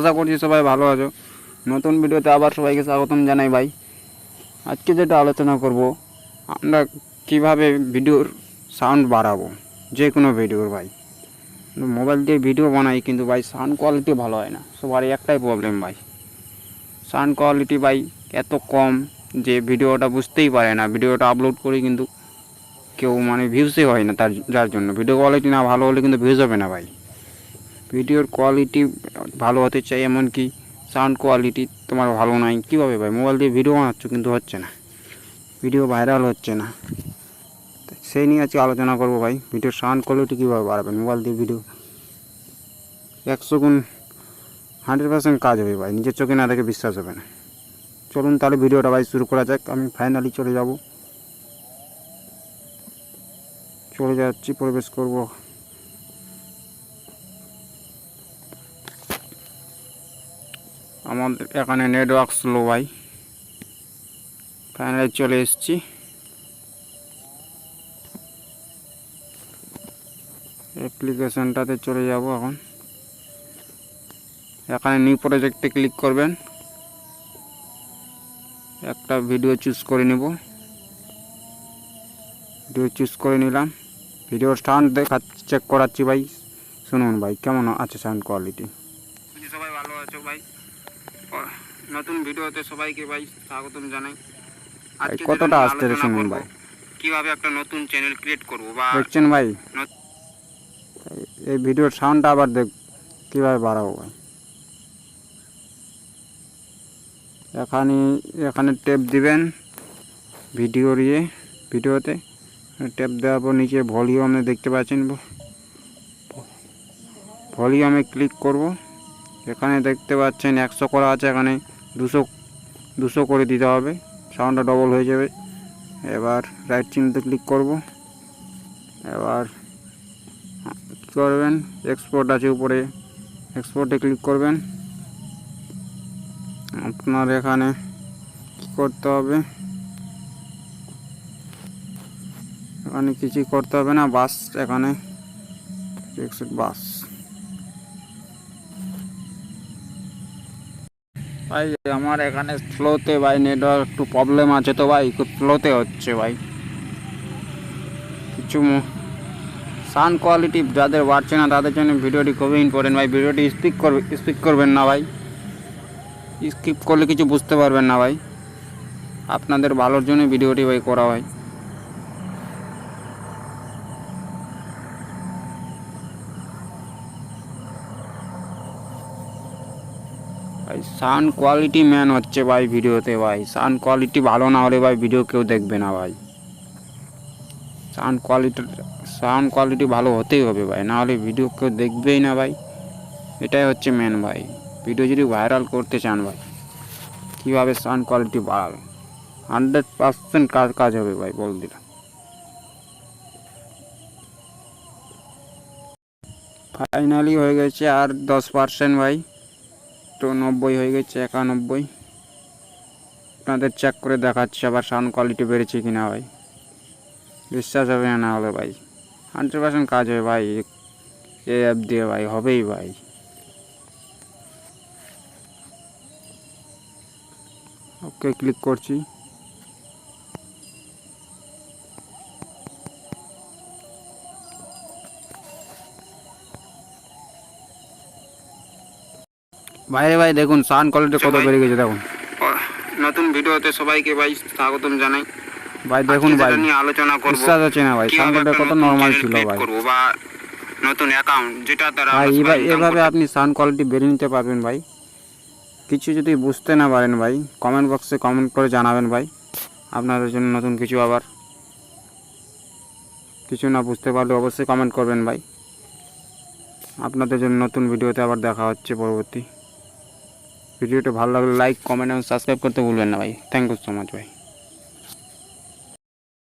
আশা করছি সবাই ভালো আছো। নতুন ভিডিওতে আবার সবাইকে স্বাগতম জানাই ভাই। আজকে যেটা আলোচনা করব, আমরা কিভাবে ভিডিওর সাউন্ড বাড়াবো, যে কোনো ভিডিওর ভাই। মোবাইল দিয়ে ভিডিও বানাই কিন্তু ভাই সাউন্ড কোয়ালিটি ভালো হয় না। সবারই একটাই প্রবলেম ভাই, সাউন্ড কোয়ালিটি ভাই এত কম যে ভিডিওটা বুঝতেই পারে না। ভিডিওটা আপলোড করি কিন্তু কেউ ভিউসই হয় না, যার জন্য ভিডিও কোয়ালিটি না ভালো হলে কিন্তু ভিউজ হবে না ভাই। ভিডিওর কোয়ালিটি ভালো হতে চাই, এমনকি সাউন্ড কোয়ালিটি তোমার ভালো নাই, কীভাবে ভাই মোবাইল দিয়ে ভিডিও বানাচ্ছ কিন্তু হচ্ছে না, ভিডিও ভাইরাল হচ্ছে না। সেই নিয়ে আজকে আলোচনা করবো ভাই, ভিডিওর সাউন্ড কোয়ালিটি কীভাবে বাড়াবেন। মোবাইল দিয়ে ভিডিও 100 গুণ 100% কাজ হবে ভাই, নিজের চোখে না দেখে বিশ্বাস হবে না। চলুন তাহলে ভিডিওটা ভাই শুরু করা যাক। আমি ফাইনালি চলে যাচ্ছি, প্রবেশ করব। আমাদের এখানে নেটওয়ার্ক স্লো ভাই। ফাইনালি চলে এসেছি। অ্যাপ্লিকেশনটাতে চলে যাব। এখন এখানে নিউ প্রজেক্টে ক্লিক করবেন। একটা ভিডিও চুজ করে নেব। ভিডিও চুজ করে নিলাম। ভিডিওর সাউন্ড চেক করাচ্ছি ভাই, শুনুন ভাই কেমন আছে সাউন্ড কোয়ালিটি। সবাই ভালো আছো ভাই। নতুন ভিডিওতে সবাইকে ভাই স্বাগতম জানাই। আজকে কতটা আসতে শুনুন ভাই, কিভাবে একটা নতুন চ্যানেল ক্রিয়েট করব বা দেখছেন ভাই। এই ভিডিওর সাউন্ডটা আবার কীভাবে বাড়াবো ভাই। এখানে ট্যাপ দিবেন ভিডিওতে ট্যাপ দেওয়ার পর নিচে ভলিউমে দেখতে পাচ্ছেন, ভলিউমে ক্লিক করব। এখানে দেখতে পাচ্ছেন 100 করা আছে, এখানে 200 করে দিতে হবে, সাউন্ডটা ডবল হয়ে যাবে। এবার রাইট চিহ্নতে ক্লিক করব। এবার কী করবেন, এক্সপোর্ট আছে উপরে, এক্সপোর্টে ক্লিক করবেন। আপনার এখানে কী করতে হবে, এখানে কিছুই করতে হবে না, বাস এখানে বাস। ভাই আমার এখানে স্লোতে ভাই নেটওয়ার্ক একটু প্রবলেম আছে, তো ভাই খুব স্লোতে হচ্ছে ভাই। কিছু সাউন্ড কোয়ালিটি যাদের বাড়ছে না তাদের জন্য ভিডিওটি খুবই ইম্পর্টেন্ট ভাই। ভিডিওটি স্পিক করবেন না ভাই, স্কিপ করলে কিছু বুঝতে পারবেন না ভাই। আপনাদের ভালোর জন্য ভিডিওটি ভাই করা হয়। ভাই সাউন্ড কোয়ালিটি ম্যান হচ্ছে ভাই ভিডিওতে ভাই। সাউন্ড কোয়ালিটি ভালো না হলে ভাই ভিডিও কেউ দেখবে না ভাই। সাউন্ড কোয়ালিটি ভালো হতেই হবে ভাই, না হলে ভিডিও কেউ দেখবেই না ভাই। এটাই হচ্ছে মেন ভাই। ভিডিও যদি ভাইরাল করতে চান ভাই, কীভাবে সাউন্ড কোয়ালিটি বাড়াবে, 100% কাজ হবে ভাই, বল দিলাম। ফাইনালি হয়ে গেছে আর 10% ভাই, তো 90 হয়ে গেছে, 91। আপনাদের চেক করে দেখাচ্ছি আবার সাউন্ড কোয়ালিটি বেড়েছে কিনা ভাই। বিশ্বাস হবে না হলে ভাই, 100% কাজ হবে ভাই এই অ্যাপ দিয়ে ভাই, হবেই ভাই। ওকে ক্লিক করছি। বাইরে ভাই দেখুন সাউন্ড কোয়ালিটি কত বেড়ে গেছে দেখুন। নতুন ভিডিওতে সবাইকে ভাই স্বাগতম জানাই ভাই। দেখুন ভাই আলোচনা করব, বিশ্বাস হচ্ছে না ভাই, সাউন্ড কোয়ালিটি কত নরমাল ছিল ভাই। বা নতুন অ্যাকাউন্ট যেটা দ্বারা ভাই এভাবে আপনি সাউন্ড কোয়ালিটি বেড়ে নিতে পারবেন ভাই। কিছু যদি বুঝতে না পারেন ভাই, কমেন্ট বক্সে কমেন্ট করে জানাবেন ভাই। আপনাদের জন্য নতুন কিছু আবার কিছু না বুঝতে পারলে অবশ্যই কমেন্ট করবেন ভাই। আপনাদের জন্য নতুন ভিডিওতে আবার দেখা হচ্ছে পরবর্তী। ভিডিওটা ভালো লাগলে লাইক, কমেন্ট এবং সাবস্ক্রাইব করতে ভুলবেন না ভাই। থ্যাংক ইউ সো মাচ ভাই।